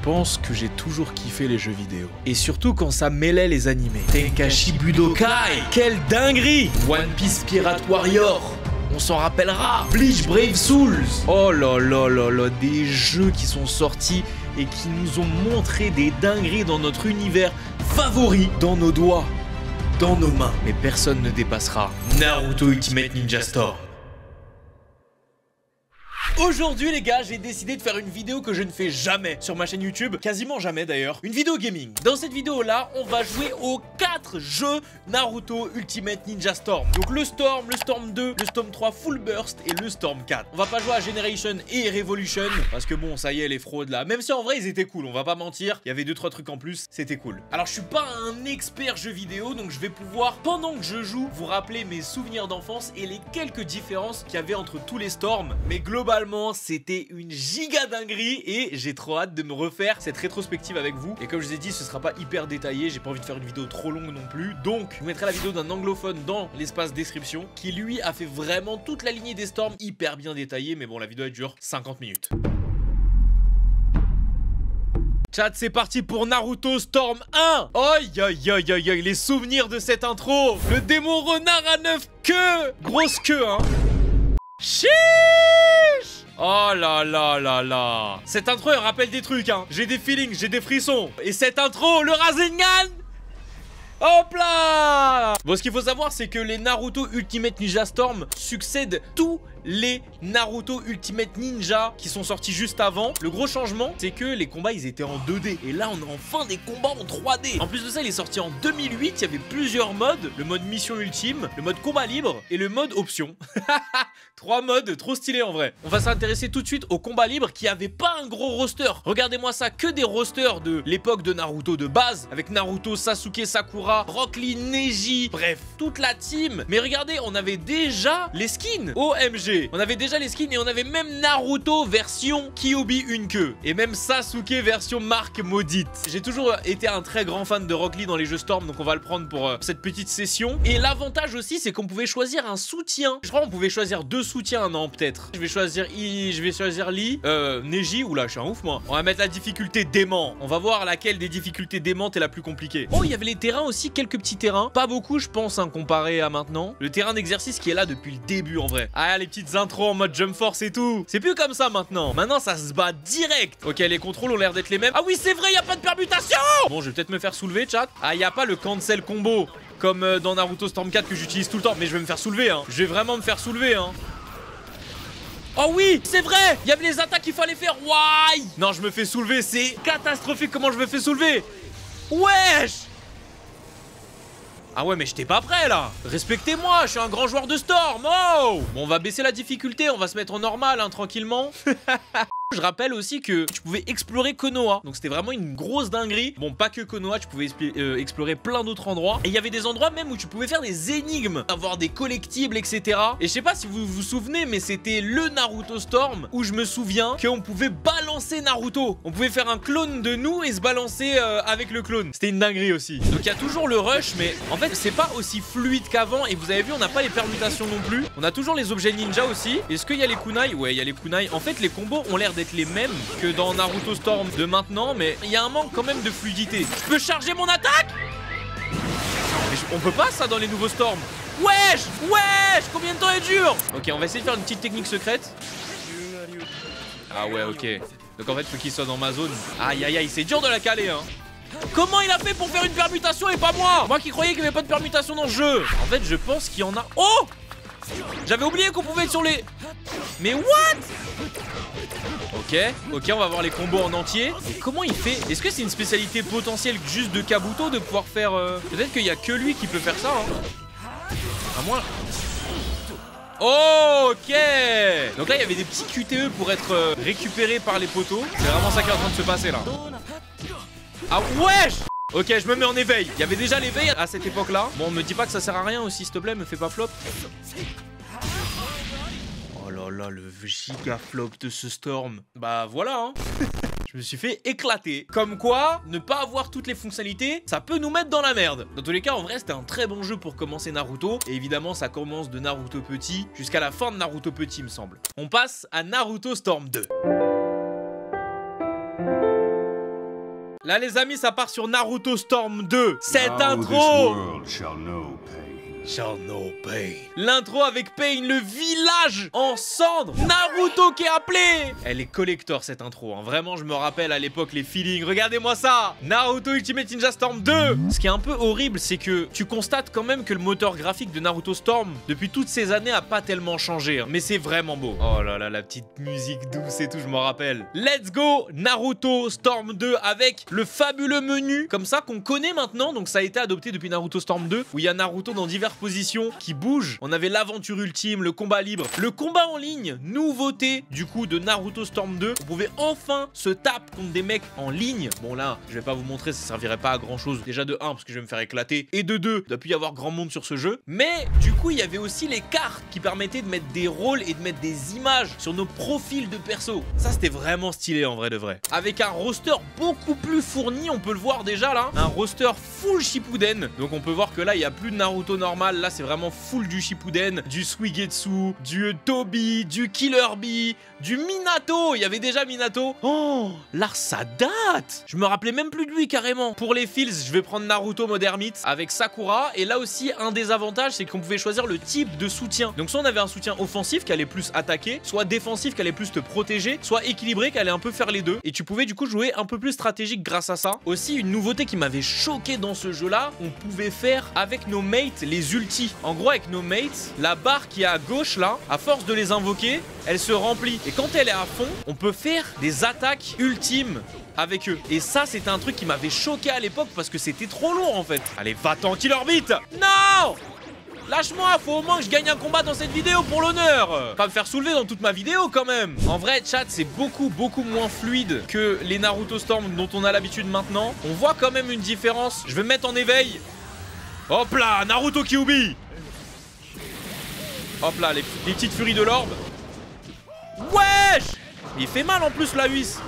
pense que j'ai toujours kiffé les jeux vidéo. Et surtout quand ça mêlait les animés. Tenkaichi Budokai, quelle dinguerie! One Piece Pirate Warrior, on s'en rappellera. Bleach Brave Souls. Oh là là là là, des jeux qui sont sortis et qui nous ont montré des dingueries dans notre univers favori, dans nos doigts, dans nos mains. Mais personne ne dépassera Naruto Ultimate Ninja Storm. Aujourd'hui les gars, j'ai décidé de faire une vidéo que je ne fais jamais sur ma chaîne YouTube, quasiment jamais d'ailleurs, une vidéo gaming. Dans cette vidéo là, on va jouer aux 4 jeux Naruto Ultimate Ninja Storm. Donc le Storm 2, le Storm 3 Full Burst et le Storm 4. On va pas jouer à Generation et Revolution, parce que bon, ça y est, les fraudes là, même si en vrai ils étaient cool, on va pas mentir, il y avait 2-3 trucs en plus, c'était cool. Alors je suis pas un expert jeu vidéo, donc je vais pouvoir, pendant que je joue, vous rappeler mes souvenirs d'enfance et les quelques différences qu'il y avait entre tous les Storms. Mais globalement, c'était une giga dinguerie et j'ai trop hâte de me refaire cette rétrospective avec vous. Et comme je vous ai dit, ce sera pas hyper détaillé, j'ai pas envie de faire une vidéo trop longue non plus. Donc, je vous mettrai la vidéo d'un anglophone dans l'espace description qui lui a fait vraiment toute la lignée des Storms hyper bien détaillée. Mais bon, la vidéo elle dure 50 minutes. Chat, c'est parti pour Naruto Storm 1. Aïe aïe aïe aïe aïe, les souvenirs de cette intro. Le démon renard à 9 queues. Grosse queue, hein. Chiche! Oh là là là là. Cette intro elle rappelle des trucs, hein. J'ai des feelings, j'ai des frissons. Et cette intro, le Rasengan. Hop là! Bon, ce qu'il faut savoir, c'est que les Naruto Ultimate Ninja Storm succèdent tous les Naruto Ultimate Ninja qui sont sortis juste avant. Le gros changement, c'est que les combats, ils étaient en 2D. Et là, on a enfin des combats en 3D. En plus de ça, il est sorti en 2008. Il y avait plusieurs modes. Le mode mission ultime, le mode combat libre et le mode option. 3 modes, trop stylé en vrai. On va s'intéresser tout de suite au combat libre qui avait pas un gros roster. Regardez-moi ça, que des rosters de l'époque de Naruto de base. Avec Naruto, Sasuke, Sakura, Rock Lee, Neji, bref, toute la team. Mais regardez, on avait déjà les skins OMG. On avait déjà les skins et on avait même Naruto version Kyuubi une queue. Et même Sasuke version marque maudite. J'ai toujours été un très grand fan de Rock Lee dans les jeux Storm, donc on va le prendre pour cette petite session. Et l'avantage aussi, c'est qu'on pouvait choisir un soutien. Je crois qu'on pouvait choisir 2 soutiens, non peut-être. Je vais choisir Lee, Neji. Oula, je suis un ouf moi. On va mettre la difficulté dément. On va voir laquelle des difficultés démentes est la plus compliquée. Oh, il y avait les terrains aussi, quelques petits terrains. Pas beaucoup, je pense, hein, comparé à maintenant. Le terrain d'exercice qui est là depuis le début en vrai. Ah, les petites intros en mode Jump Force et tout. C'est plus comme ça maintenant. Maintenant, ça se bat direct. Ok, les contrôles ont l'air d'être les mêmes. Ah oui, c'est vrai, il y a pas de permutation. Bon, je vais peut-être me faire soulever, chat. Ah, il y a pas le cancel combo comme dans Naruto Storm 4 que j'utilise tout le temps. Mais je vais me faire soulever, hein. Je vais vraiment me faire soulever, hein. Oh oui, c'est vrai. Il y avait les attaques qu'il fallait faire. Why? Non, je me fais soulever. C'est catastrophique comment je me fais soulever. Wesh. Ah ouais, mais j'étais pas prêt là. Respectez-moi, je suis un grand joueur de Storm. Oh. Bon, on va baisser la difficulté, on va se mettre en normal, hein, tranquillement. Je rappelle aussi que tu pouvais explorer Konoha. Donc c'était vraiment une grosse dinguerie. Bon, pas que Konoha, tu pouvais explorer plein d'autres endroits. Et il y avait des endroits même où tu pouvais faire des énigmes, avoir des collectibles, etc. Et je sais pas si vous vous souvenez, mais c'était le Naruto Storm où je me souviens qu'on pouvait balancer Naruto. On pouvait faire un clone de nous et se balancer avec le clone. C'était une dinguerie aussi. Donc il y a toujours le rush, mais en fait c'est pas aussi fluide qu'avant. Et vous avez vu, on n'a pas les permutations non plus. On a toujours les objets ninja aussi. Est-ce qu'il y a les kunai? Ouais, il y a les kunai. En fait, les combos ont l'air d'être les mêmes que dans Naruto Storm de maintenant, mais il y a un manque quand même de fluidité. Je peux charger mon attaque? Mais on peut pas ça dans les nouveaux Storms. Wesh, wesh, combien de temps elle dure? Ok, on va essayer de faire une petite technique secrète. Ah ouais, ok. Donc en fait, faut qu'il soit dans ma zone. Aïe aïe aïe, c'est dur de la caler, hein. Comment il a fait pour faire une permutation et pas moi? Moi qui croyais qu'il n'y avait pas de permutation dans le jeu. En fait, je pense qu'il y en a. Oh! J'avais oublié qu'on pouvait être sur les... Mais what? Ok, ok, on va voir les combos en entier. Mais comment il fait? Est-ce que c'est une spécialité potentielle juste de Kabuto de pouvoir faire... Peut-être qu'il n'y a que lui qui peut faire ça, hein. À moins... Ok. Donc là, il y avait des petits QTE pour être récupérés par les poteaux. C'est vraiment ça qui est en train de se passer, là. Ah, wesh! Ok, je me mets en éveil. Il y avait déjà l'éveil à cette époque-là. Bon, me dis pas que ça sert à rien aussi, s'il te plaît, me fais pas flop. Oh là là, le giga flop de ce Storm. Bah voilà, hein. Je me suis fait éclater. Comme quoi, ne pas avoir toutes les fonctionnalités, ça peut nous mettre dans la merde. Dans tous les cas, en vrai, c'était un très bon jeu pour commencer Naruto. Et évidemment, ça commence de Naruto petit jusqu'à la fin de Naruto petit, il me semble. On passe à Naruto Storm 2. Là les amis, ça part sur Naruto Storm 2. Cette intro Shall know pain. L'intro avec Pain, le village en cendres. Naruto qui est appelé. Elle est collector cette intro, hein. Vraiment je me rappelle à l'époque les feelings. Regardez-moi ça. Naruto Ultimate Ninja Storm 2. Ce qui est un peu horrible, c'est que tu constates quand même que le moteur graphique de Naruto Storm depuis toutes ces années a pas tellement changé, hein. Mais c'est vraiment beau. Oh là là, la petite musique douce et tout, je me rappelle. Let's go Naruto Storm 2 avec le fabuleux menu comme ça qu'on connaît maintenant. Donc ça a été adopté depuis Naruto Storm 2 où il y a Naruto dans diverses positions qui bougent. On avait l'aventure ultime, le combat libre, le combat en ligne, nouveauté du coup de Naruto Storm 2. On pouvait enfin se taper contre des mecs en ligne. Bon là, je vais pas vous montrer, ça servirait pas à grand chose. Déjà de 1 parce que je vais me faire éclater et de 2, il doit plus y avoir grand monde sur ce jeu. Mais du coup, il y avait aussi les cartes qui permettaient de mettre des rôles et de mettre des images sur nos profils de perso. Ça c'était vraiment stylé en vrai de vrai. Avec un roster beaucoup plus fourni, on peut le voir déjà là. Un roster full Shippuden. Donc on peut voir que là, il y a plus de Naruto normal. Là, c'est vraiment full du Shippuden, du Suigetsu, du Tobi, du Killer Bee, du Minato. Il y avait déjà Minato. Oh, là, ça date. Je me rappelais même plus de lui carrément. Pour les feels, je vais prendre Naruto Modern Meat avec Sakura. Et là aussi, un des avantages, c'est qu'on pouvait choisir le type de soutien. Donc, soit on avait un soutien offensif qui allait plus attaquer, soit défensif qui allait plus te protéger, soit équilibré qui allait un peu faire les deux. Et tu pouvais du coup jouer un peu plus stratégique grâce à ça. Aussi, une nouveauté qui m'avait choqué dans ce jeu-là, on pouvait faire avec nos mates les ultis. En gros, avec nos mates, la barre qui est à gauche là, à force de les invoquer, elle se remplit. Et quand elle est à fond, on peut faire des attaques ultimes avec eux. Et ça, c'était un truc qui m'avait choqué à l'époque parce que c'était trop lourd en fait. Allez, va-t'en, Killer Beat. Non! Lâche-moi, faut au moins que je gagne un combat dans cette vidéo pour l'honneur. Pas me faire soulever dans toute ma vidéo quand même. En vrai, chat, c'est beaucoup moins fluide que les Naruto Storm dont on a l'habitude maintenant. On voit quand même une différence. Je vais me mettre en éveil. Hop là, Naruto Kyuubi. Hop là, les petites furies de l'orbe. Wesh! Il fait mal en plus la huisse.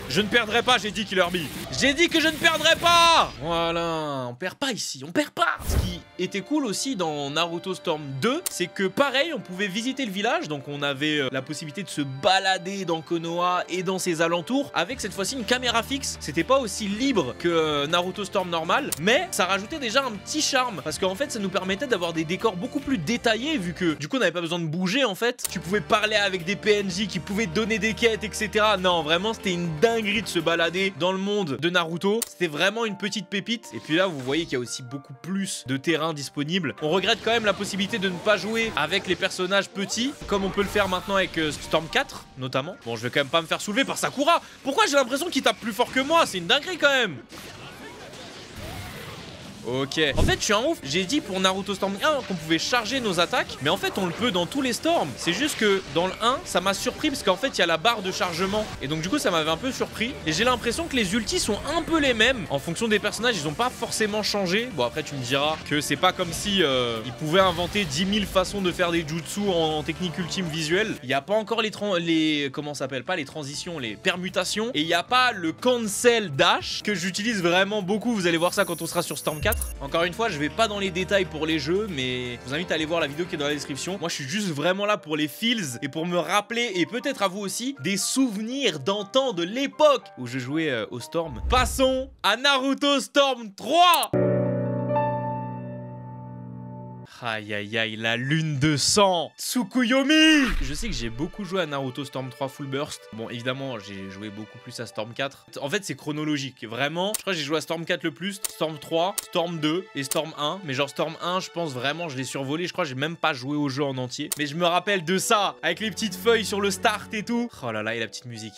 Je ne perdrai pas, j'ai dit Killer Bee. J'ai dit que je ne perdrai pas. Voilà, on perd pas ici, on perd pas. Ce qui était cool aussi dans Naruto Storm 2, c'est que pareil, on pouvait visiter le village. Donc on avait la possibilité de se balader dans Konoha et dans ses alentours avec cette fois-ci une caméra fixe. C'était pas aussi libre que Naruto Storm normal, mais ça rajoutait déjà un petit charme. Parce qu'en fait, ça nous permettait d'avoir des décors beaucoup plus détaillés vu que du coup, on n'avait pas besoin de bouger en fait. Tu pouvais parler avec des PNJ qui pouvaient te donner des quêtes, etc. Non, vraiment, c'était une dinguerie de se balader dans le monde de Naruto. C'était vraiment une petite pépite. Et puis là, vous voyez qu'il y a aussi beaucoup plus de terrain disponible. On regrette quand même la possibilité de ne pas jouer avec les personnages petits, comme on peut le faire maintenant avec Storm 4, notamment. Bon, je vais quand même pas me faire soulever par Sakura. Pourquoi j'ai l'impression qu'il tape plus fort que moi? C'est une dinguerie quand même. Ok. En fait, je suis un ouf. J'ai dit pour Naruto Storm 1 qu'on pouvait charger nos attaques. Mais en fait, on le peut dans tous les Storms. C'est juste que dans le 1, ça m'a surpris parce qu'en fait, il y a la barre de chargement. Et donc, du coup, ça m'avait un peu surpris. Et j'ai l'impression que les ultis sont un peu les mêmes. En fonction des personnages, ils ont pas forcément changé. Bon, après, tu me diras que c'est pas comme si ils pouvaient inventer 10 000 façons de faire des jutsu en technique ultime visuelle. Il n'y a pas encore comment ça s'appelle, pas les transitions, les permutations. Et il n'y a pas le cancel dash que j'utilise vraiment beaucoup. Vous allez voir ça quand on sera sur Storm 4. Encore une fois, je vais pas dans les détails pour les jeux, mais je vous invite à aller voir la vidéo qui est dans la description. Moi, je suis juste vraiment là pour les feels et pour me rappeler, et peut-être à vous aussi, des souvenirs d'antan de l'époque où je jouais au Storm. Passons à Naruto Storm 3. Aïe aïe aïe, la lune de sang, Tsukuyomi. Je sais que j'ai beaucoup joué à Naruto Storm 3 Full Burst. Bon, évidemment, j'ai joué beaucoup plus à Storm 4. En fait, c'est chronologique, vraiment. Je crois que j'ai joué à Storm 4 le plus, Storm 3, Storm 2 et Storm 1. Mais genre Storm 1, je pense vraiment, je l'ai survolé. Je crois que j'ai même pas joué au jeu en entier. Mais je me rappelle de ça, avec les petites feuilles sur le start et tout. Oh là là, et la petite musique.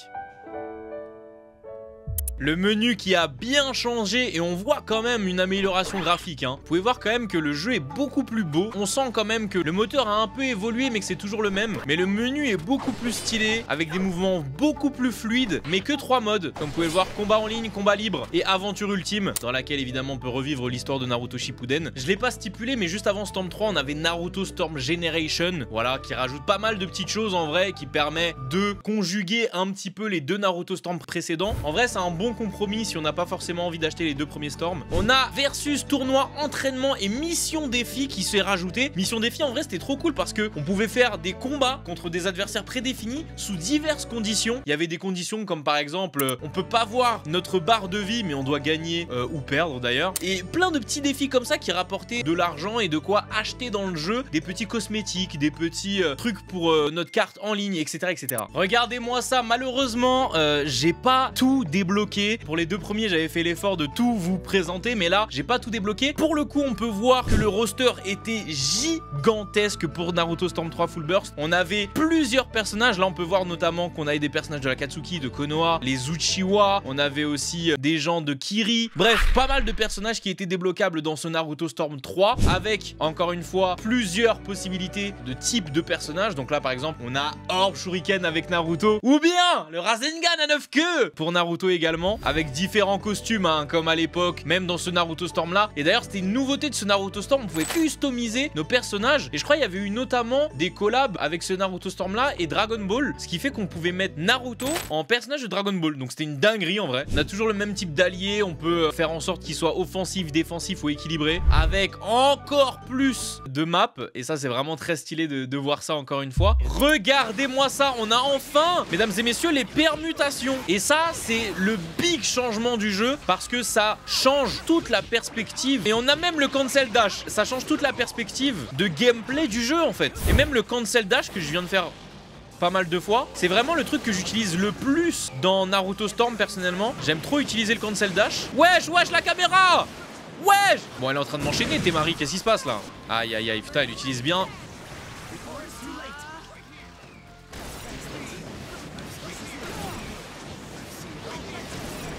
Le menu qui a bien changé et on voit quand même une amélioration graphique, hein. Vous pouvez voir quand même que le jeu est beaucoup plus beau. On sent quand même que le moteur a un peu évolué mais que c'est toujours le même. Mais le menu est beaucoup plus stylé avec des mouvements beaucoup plus fluides mais que 3 modes. Comme vous pouvez le voir, combat en ligne, combat libre et aventure ultime dans laquelle évidemment on peut revivre l'histoire de Naruto Shippuden. Je l'ai pas stipulé mais juste avant Storm 3 on avait Naruto Storm Generation. Voilà, qui rajoute pas mal de petites choses en vrai, qui permet de conjuguer un petit peu les deux Naruto Storm précédents. En vrai c'est un bon bon compromis si on n'a pas forcément envie d'acheter les 2 premiers Storm. On a versus tournoi, entraînement et mission défi qui s'est rajouté. Mission défi en vrai c'était trop cool parce que on pouvait faire des combats contre des adversaires prédéfinis sous diverses conditions. Il y avait des conditions comme par exemple on peut pas voir notre barre de vie mais on doit gagner ou perdre d'ailleurs. Et plein de petits défis comme ça qui rapportaient de l'argent et de quoi acheter dans le jeu. Des petits cosmétiques, des petits trucs pour notre carte en ligne, etc. etc. Regardez-moi ça, malheureusement j'ai pas tout débloqué. Pour les 2 premiers j'avais fait l'effort de tout vous présenter mais là j'ai pas tout débloqué. Pour le coup on peut voir que le roster était gigantesque pour Naruto Storm 3 Full Burst. On avait plusieurs personnages, là on peut voir notamment qu'on avait des personnages de la Katsuki, de Konoha, les Uchiwa, on avait aussi des gens de Kiri, bref pas mal de personnages qui étaient débloquables dans ce Naruto Storm 3 avec encore une fois plusieurs possibilités de types de personnages. Donc là par exemple on a Orb Shuriken avec Naruto ou bien le Rasengan à 9 queues pour Naruto également avec différents costumes hein, comme à l'époque même dans ce Naruto Storm là. Et d'ailleurs c'était une nouveauté de ce Naruto Storm, on pouvait customiser nos personnages et je crois qu'il y avait eu notamment des collabs avec ce Naruto Storm là et Dragon Ball, ce qui fait qu'on pouvait mettre Naruto en personnage de Dragon Ball. Donc c'était une dinguerie en vrai. On a toujours le même type d'allié, on peut faire en sorte qu'il soit offensif, défensif ou équilibré avec encore plus de maps et ça c'est vraiment très stylé de voir ça encore une fois. Regardez-moi ça, on a enfin mesdames et messieurs les permutations et ça c'est le big changement du jeu parce que ça change toute la perspective et on a même le cancel dash, ça change toute la perspective de gameplay du jeu en fait. Et même le cancel dash que je viens de faire pas mal de fois, c'est vraiment le truc que j'utilise le plus dans Naruto Storm personnellement. J'aime trop utiliser le cancel dash. Wesh la caméra, wesh. Bon elle est en train de m'enchaîner Temari, qu'est-ce qui se passe là? Aïe aïe aïe, putain elle utilise bien.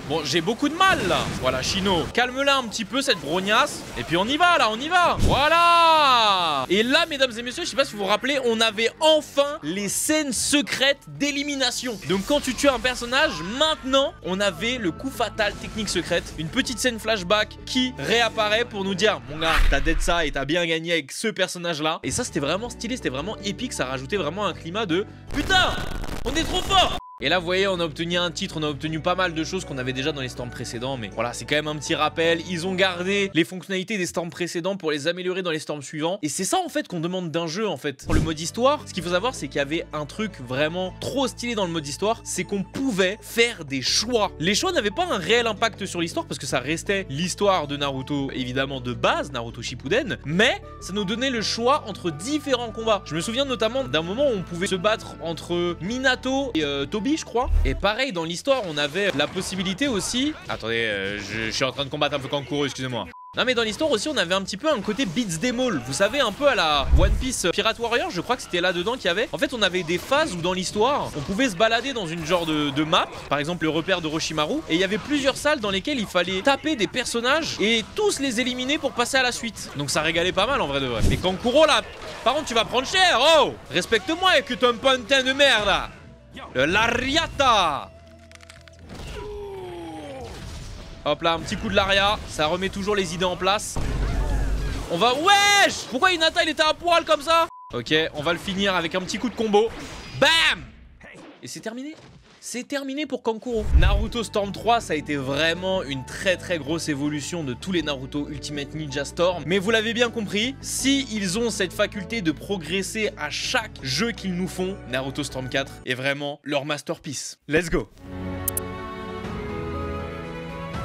Bon, j'ai beaucoup de mal là. Voilà, Shino, calme-la un petit peu cette grognasse. Et puis on y va là, on y va. Voilà. Et là, mesdames et messieurs, je sais pas si vous vous rappelez, on avait enfin les scènes secrètes d'élimination. Donc quand tu tues un personnage, maintenant, on avait le coup fatal technique secrète. Une petite scène flashback qui réapparaît pour nous dire, mon gars, t'as dead ça et t'as bien gagné avec ce personnage là. Et ça, c'était vraiment stylé, c'était vraiment épique. Ça rajoutait vraiment un climat de putain, on est trop fort. Et là vous voyez on a obtenu un titre, on a obtenu pas mal de choses qu'on avait déjà dans les storms précédents. Mais voilà c'est quand même un petit rappel, ils ont gardé les fonctionnalités des storms précédents pour les améliorer dans les storms suivants. Et c'est ça en fait qu'on demande d'un jeu en fait. Pour le mode histoire, ce qu'il faut savoir c'est qu'il y avait un truc vraiment trop stylé dans le mode histoire, c'est qu'on pouvait faire des choix. Les choix n'avaient pas un réel impact sur l'histoire parce que ça restait l'histoire de Naruto évidemment de base, Naruto Shippuden, mais ça nous donnait le choix entre différents combats. Je me souviens notamment d'un moment où on pouvait se battre entre Minato et Tobi je crois. Et pareil dans l'histoire on avait la possibilité aussi... Attendez, je suis en train de combattre un peu Kankuro, excusez-moi. Non mais dans l'histoire aussi on avait un petit peu un côté Beats them all. Vous savez un peu à la One Piece Pirate Warrior, je crois que c'était là-dedans qu'il y avait. En fait on avait des phases où dans l'histoire on pouvait se balader dans une genre de map. Par exemple le repère de Roshimaru. Et il y avait plusieurs salles dans lesquelles il fallait taper des personnages et tous les éliminer pour passer à la suite. Donc ça régalait pas mal en vrai de vrai. Mais Kankuro là, par contre tu vas prendre cher. Oh, respecte-moi et que t'es un pantin de merde là. Le Lariata. Hop là, un petit coup de Laria. Ça remet toujours les idées en place. On va... Wesh! Pourquoi Hinata il était à poil comme ça? Ok, on va le finir avec un petit coup de combo. Bam! Et c'est terminé. C'est terminé pour Kankuro. Naruto Storm 3, ça a été vraiment une très grosse évolution de tous les Naruto Ultimate Ninja Storm. Mais vous l'avez bien compris, si ils ont cette faculté de progresser à chaque jeu qu'ils nous font, Naruto Storm 4 est vraiment leur masterpiece. Let's go!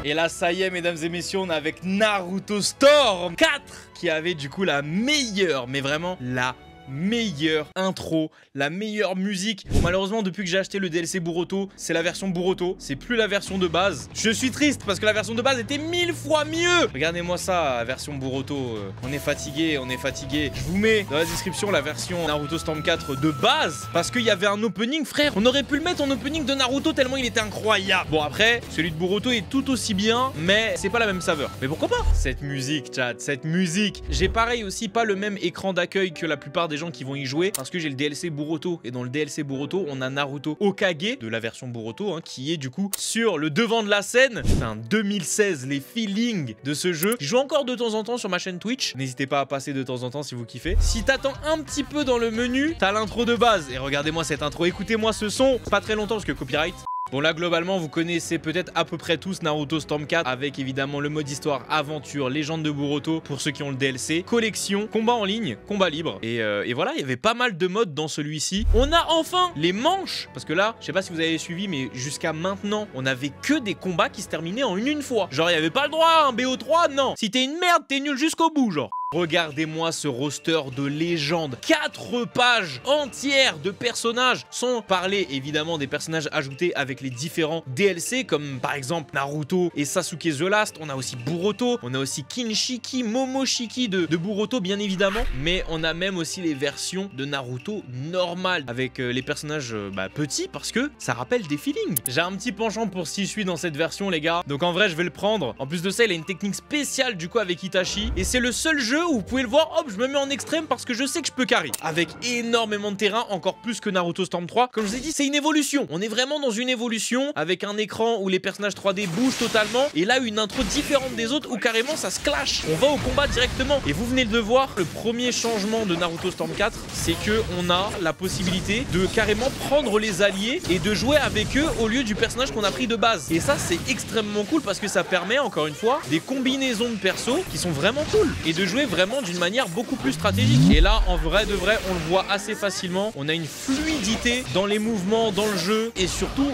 Et là, ça y est, mesdames et messieurs, on est avec Naruto Storm 4 qui avait du coup la meilleure, mais vraiment la meilleure intro, la meilleure musique. Bon malheureusement depuis que j'ai acheté le DLC Boruto, c'est la version Boruto, c'est plus la version de base. Je suis triste parce que la version de base était 1000 fois mieux. Regardez-moi ça, la version Boruto, on est fatigué, on est fatigué. Je vous mets dans la description la version Naruto Storm 4 de base parce qu'il y avait un opening frère, on aurait pu le mettre en opening de Naruto tellement il était incroyable. Bon après, celui de Boruto est tout aussi bien mais c'est pas la même saveur. Mais pourquoi pas? Cette musique chat, cette musique. J'ai pareil aussi pas le même écran d'accueil que la plupart des gens qui vont y jouer parce que j'ai le DLC Boruto et dans le DLC Boruto on a Naruto Hokage de la version Boruto qui est du coup sur le devant de la scène. C'est un 2016, les feelings de ce jeu. Je joue encore de temps en temps sur ma chaîne Twitch, n'hésitez pas à passer de temps en temps si vous kiffez. Si t'attends un petit peu dans le menu, t'as l'intro de base et regardez-moi cette intro, écoutez-moi ce son, pas très longtemps parce que copyright. Bon là globalement vous connaissez peut-être à peu près tous Naruto Storm 4 avec évidemment le mode histoire, aventure, légende de Boruto pour ceux qui ont le DLC, collection, combat en ligne, combat libre et voilà, il y avait pas mal de modes dans celui-ci. On a enfin les manches parce que là, je sais pas si vous avez suivi mais jusqu'à maintenant, on avait que des combats qui se terminaient en une fois. Genre il y avait pas le droit à un BO3, non. Si t'es une merde, t'es nul jusqu'au bout genre. Regardez-moi ce roster de légende. 4 pages entières de personnages, sans parler évidemment des personnages ajoutés avec les différents DLC, comme par exemple Naruto et Sasuke The Last. On a aussi Boruto, on a aussi Kinshiki, Momoshiki de Boruto bien évidemment. Mais on a même aussi les versions de Naruto normales, avec les personnages petits, parce que ça rappelle des feelings. J'ai un petit penchant pour ce qui suit dans cette version les gars, donc en vrai je vais le prendre. En plus de ça, il a une technique spéciale du coup avec Itachi, et c'est le seul jeu où vous pouvez le voir, hop, je me mets en extrême parce que je sais que je peux carry. Avec énormément de terrain, encore plus que Naruto Storm 3. Comme je vous ai dit, c'est une évolution. On est vraiment dans une évolution avec un écran où les personnages 3D bougent totalement. Et là, une intro différente des autres où carrément ça se clash. On va au combat directement. Et vous venez de le voir, le premier changement de Naruto Storm 4, c'est que on a la possibilité de carrément prendre les alliés et de jouer avec eux au lieu du personnage qu'on a pris de base. Et ça, c'est extrêmement cool parce que ça permet, encore une fois, des combinaisons de persos qui sont vraiment cool. Et de jouer vraiment d'une manière beaucoup plus stratégique. Et là, en vrai de vrai, on le voit assez facilement. On a une fluidité dans les mouvements, dans le jeu. Et surtout,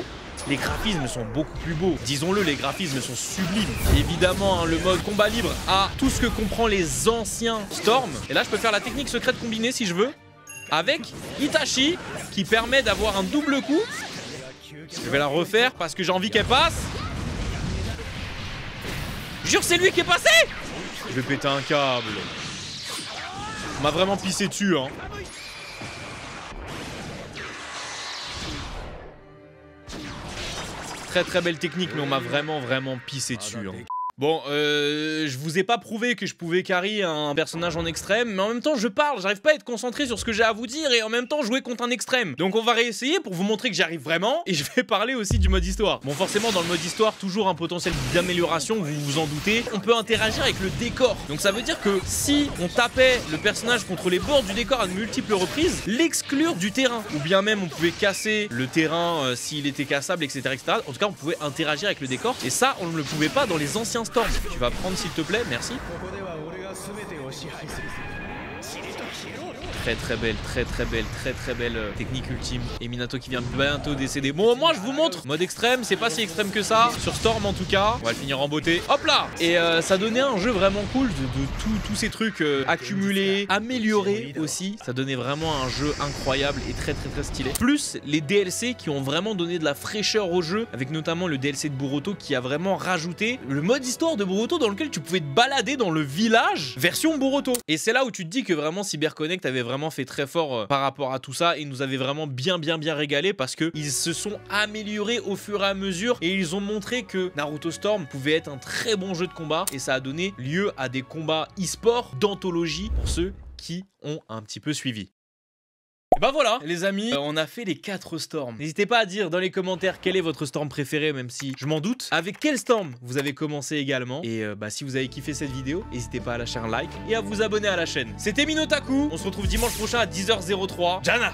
les graphismes sont beaucoup plus beaux. Disons-le, les graphismes sont sublimes. Évidemment, hein, le mode combat libre a tout ce que comprend les anciens Storm. Et là, je peux faire la technique secrète combinée si je veux. Avec Itachi, qui permet d'avoir un double coup. Je vais la refaire parce que j'ai envie qu'elle passe. Jure, c'est lui qui est passé! Je vais péter un câble. On m'a vraiment pissé dessus, hein. Très très belle technique, mais on m'a vraiment pissé dessus, hein. Bon, je vous ai pas prouvé que je pouvais carry un personnage en extrême, mais en même temps je parle, j'arrive pas à être concentré sur ce que j'ai à vous dire et en même temps jouer contre un extrême. Donc on va réessayer pour vous montrer que j'y arrive vraiment, et je vais parler aussi du mode histoire. Bon, forcément dans le mode histoire, toujours un potentiel d'amélioration, vous vous en doutez. On peut interagir avec le décor, donc ça veut dire que si on tapait le personnage contre les bords du décor à de multiples reprises, l'exclure du terrain, ou bien même on pouvait casser le terrain s'il était cassable, etc., etc. En tout cas on pouvait interagir avec le décor, et ça on ne le pouvait pas dans les anciens Storm. Tu vas prendre s'il te plaît, merci. Très belle technique ultime. Et Minato qui vient bientôt décéder. Bon, moi je vous montre mode extrême, c'est pas si extrême que ça. Sur Storm en tout cas. On va le finir en beauté. Hop là. Et ça donnait un jeu vraiment cool de tous ces trucs accumulés, améliorés aussi. Ça donnait vraiment un jeu incroyable et très stylé. Plus les DLC qui ont vraiment donné de la fraîcheur au jeu, avec notamment le DLC de Boruto qui a vraiment rajouté le mode histoire de Boruto dans lequel tu pouvais te balader dans le village version Boruto. Et c'est là où tu te dis que vraiment CyberConnect avait vraiment fait très fort par rapport à tout ça et nous avait vraiment bien régalé parce que ils se sont améliorés au fur et à mesure et ils ont montré que Naruto Storm pouvait être un très bon jeu de combat et ça a donné lieu à des combats e-sport d'anthologie pour ceux qui ont un petit peu suivi. Et bah voilà les amis, on a fait les 4 Storms. N'hésitez pas à dire dans les commentaires quel est votre Storm préféré, même si je m'en doute. Avec quel Storm vous avez commencé également. Et si vous avez kiffé cette vidéo, n'hésitez pas à lâcher un like et à vous abonner à la chaîne. C'était Minotaku, on se retrouve dimanche prochain à 10h03. Jana!